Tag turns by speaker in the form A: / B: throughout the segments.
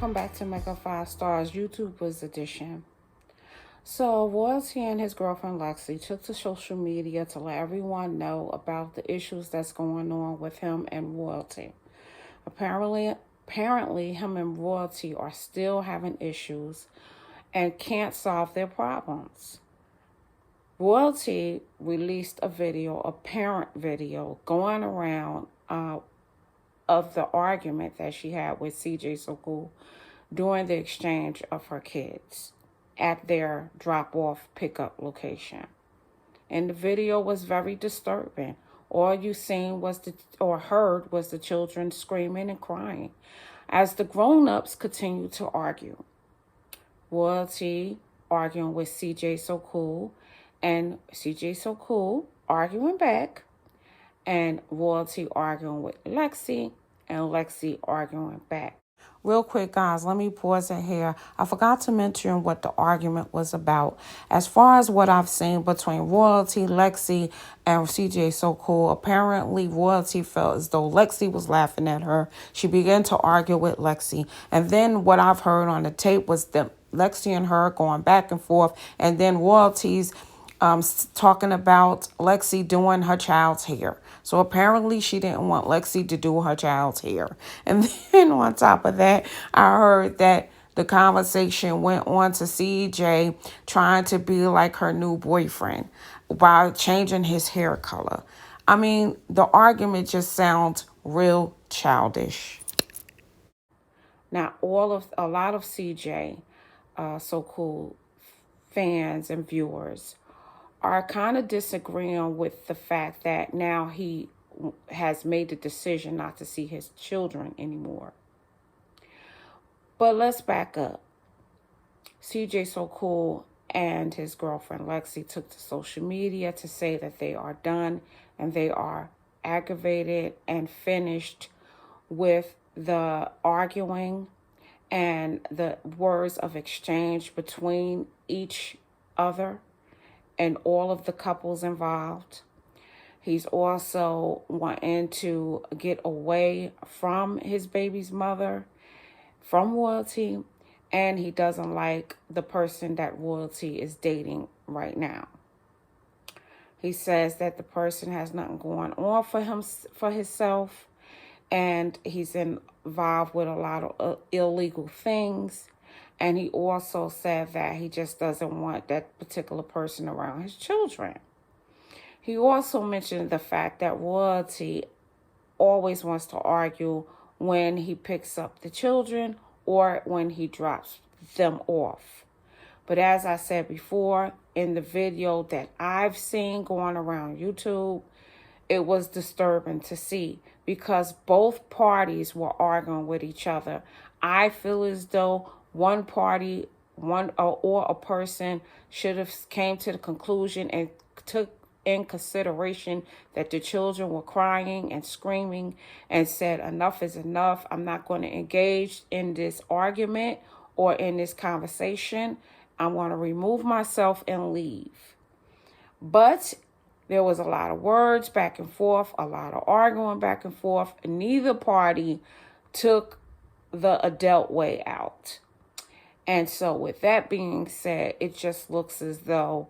A: welcome back to Mega 5 Stars YouTubers edition. So, Royalty and his girlfriend Lexi took to social media to let everyone know about the issues that's going on with him and Royalty. Apparently, him and Royalty are still having issues and can't solve their problems. Royalty released a parent video, going around of the argument that she had with CJ So Cool during the exchange of her kids at their drop-off pickup location. And the video was very disturbing. All you seen or heard was the children screaming and crying as the grown-ups continued to argue. Royalty arguing with CJ So Cool, and CJ So Cool arguing back, and Royalty arguing with Lexi, and Lexi arguing back. Real quick, guys, let me pause it here. I forgot to mention what the argument was about. As far as what I've seen between Royalty, Lexi, and CJ So Cool, apparently Royalty felt as though Lexi was laughing at her. She began to argue with Lexi. And then what I've heard on the tape was that Lexi and her going back and forth, and then Royalty's talking about Lexi doing her child's hair. So apparently she didn't want Lexi to do her child's hair. And then on top of that, I heard that the conversation went on to CJ trying to be like her new boyfriend while changing his hair color. I mean, the argument just sounds real childish. Now, a lot of CJ So Cool fans and viewers are kind of disagreeing with the fact that now he has made the decision not to see his children anymore. But let's back up. CJ So Cool and his girlfriend Lexi took to social media to say that they are done and they are aggravated and finished with the arguing and the words of exchange between each other and all of the couples involved. He's also wanting to get away from his baby's mother, from Royalty, and he doesn't like the person that Royalty is dating right now. He says that the person has nothing going on for himself, and he's involved with a lot of illegal things. And he also said that he just doesn't want that particular person around his children. He also mentioned the fact that Royalty always wants to argue when he picks up the children or when he drops them off. But as I said before, in the video that I've seen going around YouTube, it was disturbing to see because both parties were arguing with each other. I feel as though one party, or a person should have came to the conclusion and took in consideration that the children were crying and screaming and said, enough is enough. I'm not going to engage in this argument or in this conversation. I want to remove myself and leave. But there was a lot of words back and forth, a lot of arguing back and forth. Neither party took the adult way out. And so with that being said, it just looks as though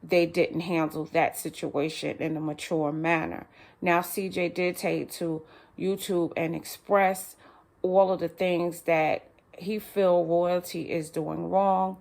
A: they didn't handle that situation in a mature manner. Now, CJ did take to YouTube and express all of the things that he feel Royalty is doing wrong.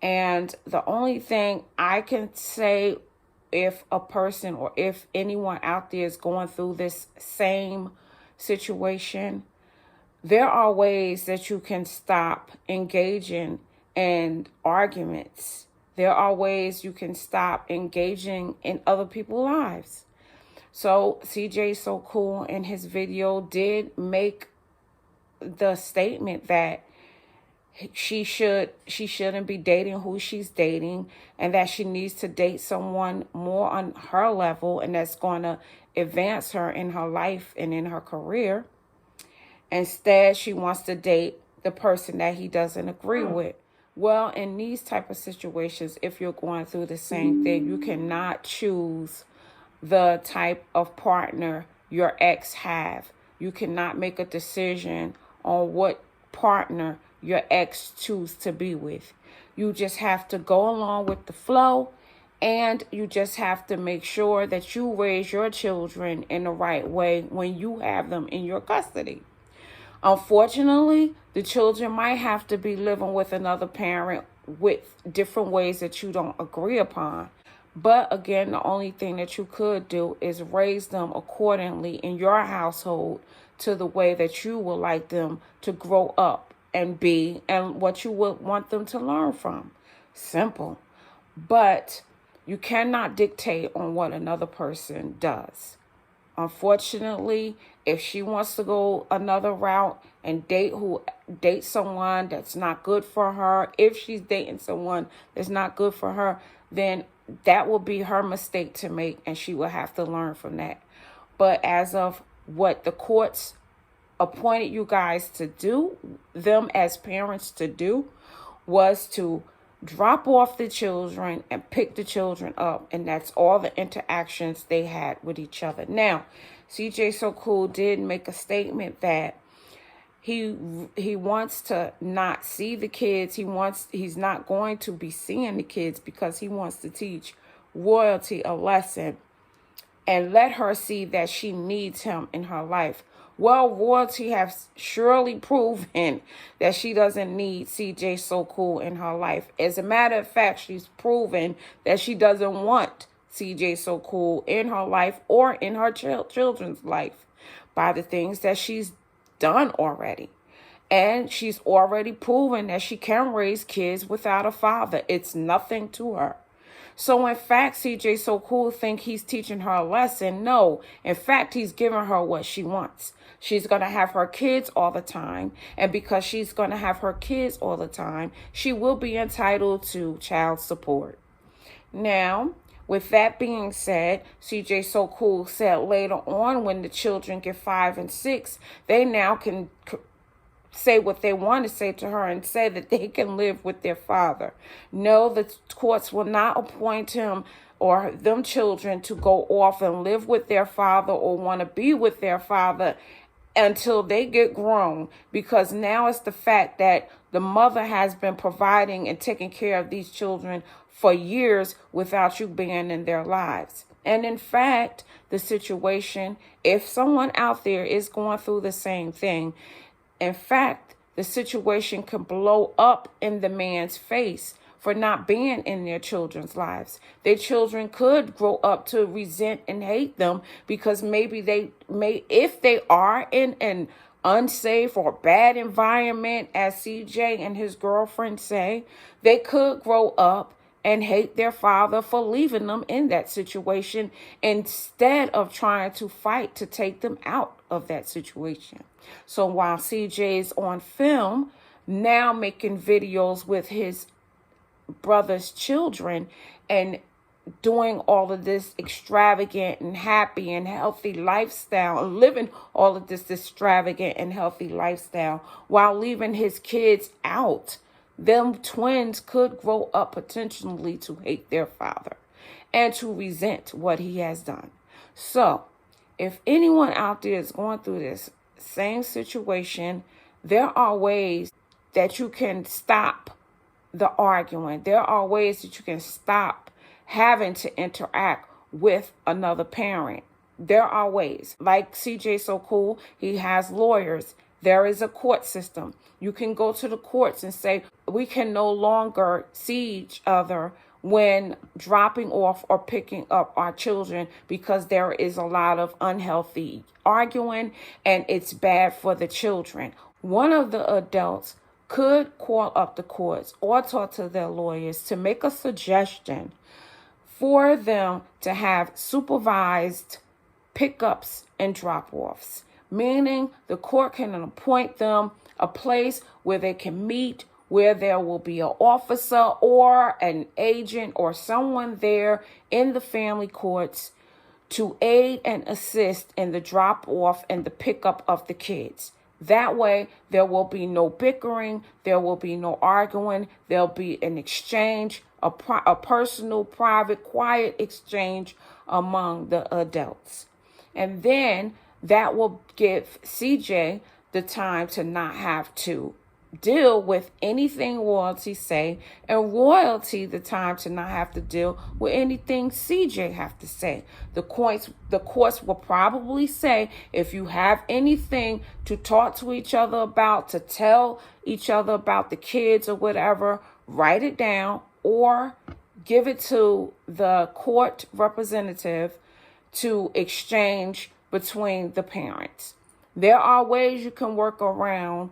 A: And the only thing I can say, if a person or if anyone out there is going through this same situation, there are ways that you can stop engaging in arguments. There are ways you can stop engaging in other people's lives. So CJ So Cool in his video did make the statement that she shouldn't be dating who she's dating, and that she needs to date someone more on her level and that's going to advance her in her life and in her career. Instead, she wants to date the person that he doesn't agree with. Well, in these type of situations, if you're going through the same thing, you cannot choose the type of partner your ex have. You cannot make a decision on what partner your ex choose to be with. You just have to go along with the flow, and you just have to make sure that you raise your children in the right way when you have them in your custody. Unfortunately, the children might have to be living with another parent with different ways that you don't agree upon. But again, the only thing that you could do is raise them accordingly in your household to the way that you would like them to grow up and be, and what you would want them to learn from. Simple. But you cannot dictate on what another person does. Unfortunately, if she wants to go another route and date someone that's not good for her, if she's dating someone that's not good for her, then that will be her mistake to make, and she will have to learn from that. But as of what the courts appointed you guys to do, them as parents to do, was to drop off the children and pick the children up. And that's all the interactions they had with each other. Now, CJ So Cool did make a statement that he wants to not see the kids. He's not going to be seeing the kids because he wants to teach Royalty a lesson and let her see that she needs him in her life. Well, Royalty has surely proven that she doesn't need CJ So Cool in her life. As a matter of fact, she's proven that she doesn't want CJ So Cool in her life or in her children's life by the things that she's done already. And she's already proven that she can raise kids without a father. It's nothing to her. So in fact, CJ So Cool think he's teaching her a lesson. No, in fact, he's giving her what she wants. She's going to have her kids all the time. And because she's going to have her kids all the time, she will be entitled to child support. Now, with that being said, CJ So Cool said later on, when the children get 5 and 6, they now can say what they want to say to her and say that they can live with their father. No, the courts will not appoint him or them children to go off and live with their father or want to be with their father until they get grown, because now it's the fact that the mother has been providing and taking care of these children for years without you being in their lives. And in fact, the situation, if someone out there is going through the same thing, in fact, the situation can blow up in the man's face for not being in their children's lives. Their children could grow up to resent and hate them because maybe if they are in an unsafe or bad environment, as CJ and his girlfriend say, they could grow up and hate their father for leaving them in that situation instead of trying to fight to take them out of that situation. So while CJ's on film now making videos with his brother's children and doing all of this extravagant and happy and healthy lifestyle, living all of this extravagant and healthy lifestyle while leaving his kids out, them twins could grow up potentially to hate their father and to resent what he has done. So if anyone out there is going through this same situation, there are ways that you can stop the arguing. There are ways that you can stop having to interact with another parent. There are ways. Like CJ So Cool, he has lawyers. There is a court system. You can go to the courts and say, we can no longer see each other when dropping off or picking up our children because there is a lot of unhealthy arguing and it's bad for the children. One of the adults could call up the courts or talk to their lawyers to make a suggestion for them to have supervised pickups and drop-offs, meaning the court can appoint them a place where they can meet, where there will be an officer or an agent or someone there in the family courts to aid and assist in the drop-off and the pickup of the kids. That way, there will be no bickering, there will be no arguing, there'll be an exchange, a personal, private, quiet exchange among the adults. And then that will give CJ the time to not have to deal with anything royalty say, and royalty the time to not have to deal with anything CJ have to say. The courts will probably say, if you have anything to talk to each other about, to tell each other about the kids or whatever, write it down or give it to the court representative to exchange between the parents. There are ways you can work around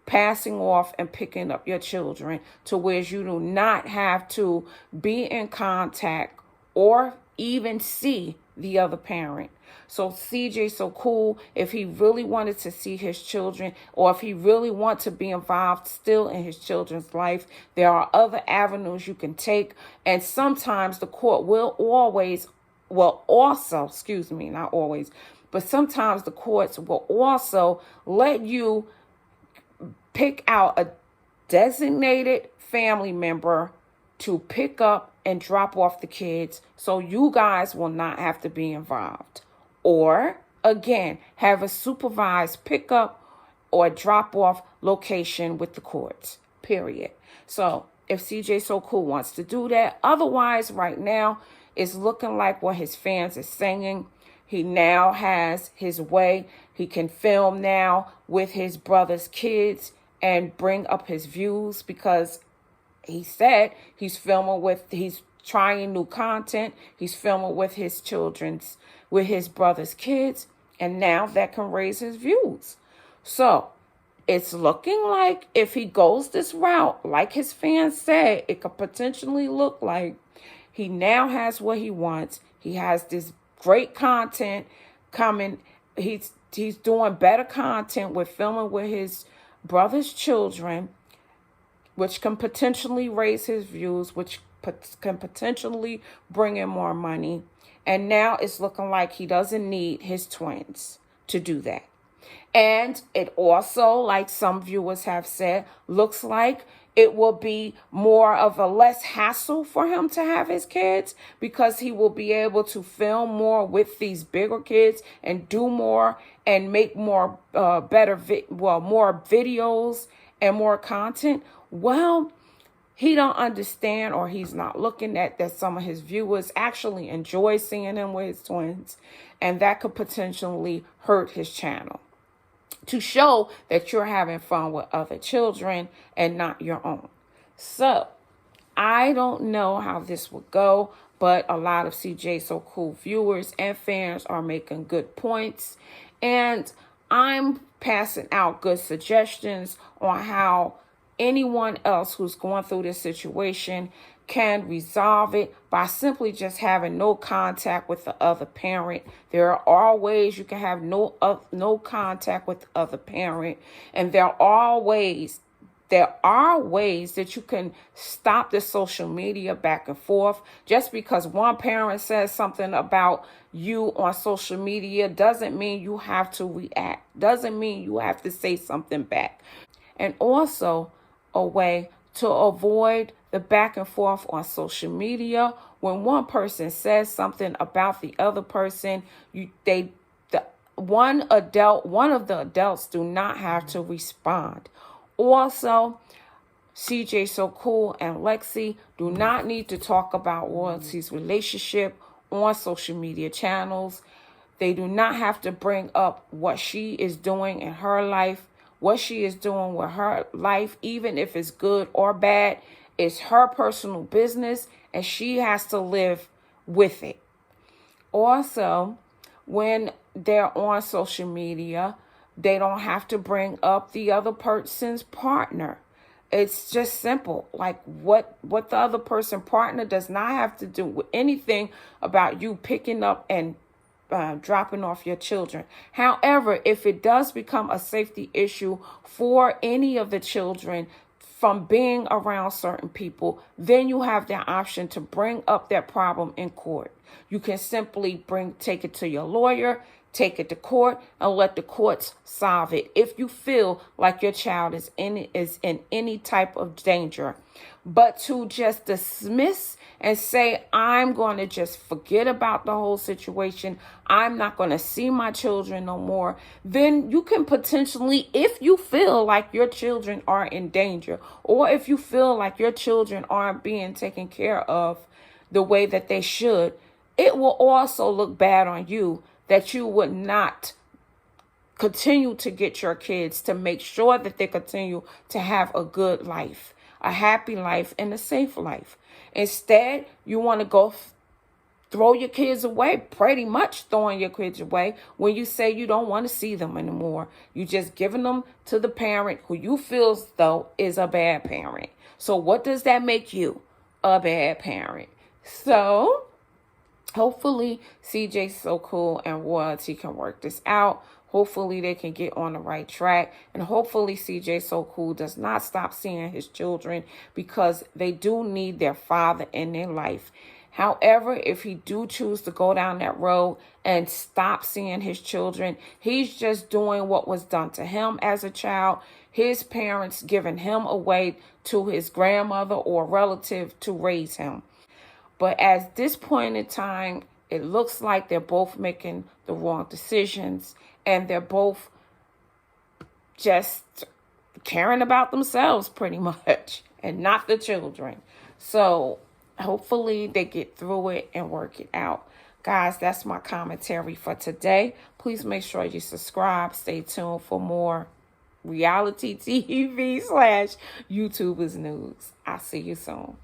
A: passing off and picking up your children to where you do not have to be in contact or even see the other parent. So CJ so cool, if he really wanted to see his children, or if he really wants to be involved still in his children's life, there are other avenues you can take. And sometimes the court will not always, but sometimes the courts will also let you pick out a designated family member to pick up and drop off the kids so you guys will not have to be involved. Or, again, have a supervised pickup or drop off location with the courts, period. So if CJ So Cool wants to do that, otherwise right now it's looking like what his fans are saying. He now has his way. He can film now with his brother's kids and bring up his views, because he said he's trying new content. He's filming with his brother's kids, and now that can raise his views. So it's looking like if he goes this route, like his fans said, it could potentially look like he now has what he wants. He has this great content coming. He's doing better content with filming with his brother's children, which can potentially raise his views, which can potentially bring in more money. And now it's looking like he doesn't need his twins to do that. And it also, like some viewers have said, looks like it will be more of a less hassle for him to have his kids, because he will be able to film more with these bigger kids and do more and make more more videos and more content. Well, he don't understand, or he's not looking at that some of his viewers actually enjoy seeing him with his twins, and that could potentially hurt his channel, to show that you're having fun with other children and not your own. So I don't know how this will go, but a lot of CJ So Cool viewers and fans are making good points, and I'm passing out good suggestions on how anyone else who's going through this situation can resolve it by simply just having no contact with the other parent. There are ways you can have no contact with the other parent, and there are ways that you can stop the social media back and forth. Just because one parent says something about you on social media doesn't mean you have to react, doesn't mean you have to say something back. And also a way to avoid the back and forth on social media. When one person says something about the other person, one of the adults do not have to respond. Also, CJ So Cool and Lexi do not need to talk about royalty's relationship on social media channels. They do not have to bring up what she is doing in her life, what she is doing with her life, even if it's good or bad. It's her personal business, and she has to live with it. Also, when they're on social media, they don't have to bring up the other person's partner. It's just simple. Like what the other person's partner does not have to do with anything about you picking up and dropping off your children. However, if it does become a safety issue for any of the children from being around certain people, then you have the option to bring up that problem in court. You can simply take it to your lawyer, take it to court and let the courts solve it. If you feel like your child is in any type of danger, but to just dismiss and say, I'm going to just forget about the whole situation, I'm not going to see my children no more, then you can potentially, if you feel like your children are in danger, or if you feel like your children aren't being taken care of the way that they should, it will also look bad on you that you would not continue to get your kids to make sure that they continue to have a good life, a happy life, and a safe life. Instead, you want to go throw your kids away, pretty much throwing your kids away when you say you don't want to see them anymore. You just giving them to the parent who you feel though is a bad parent. So what does that make you? A bad parent. So hopefully CJ So Cool and Royalty can work this out. Hopefully they can get on the right track. And hopefully CJ So Cool does not stop seeing his children, because they do need their father in their life. However, if he do choose to go down that road and stop seeing his children, he's just doing what was done to him as a child. His parents giving him away to his grandmother or relative to raise him. But at this point in time, it looks like they're both making the wrong decisions, and they're both just caring about themselves pretty much and not the children. So hopefully they get through it and work it out. Guys, that's my commentary for today. Please make sure you subscribe. Stay tuned for more reality TV / YouTubers news. I'll see you soon.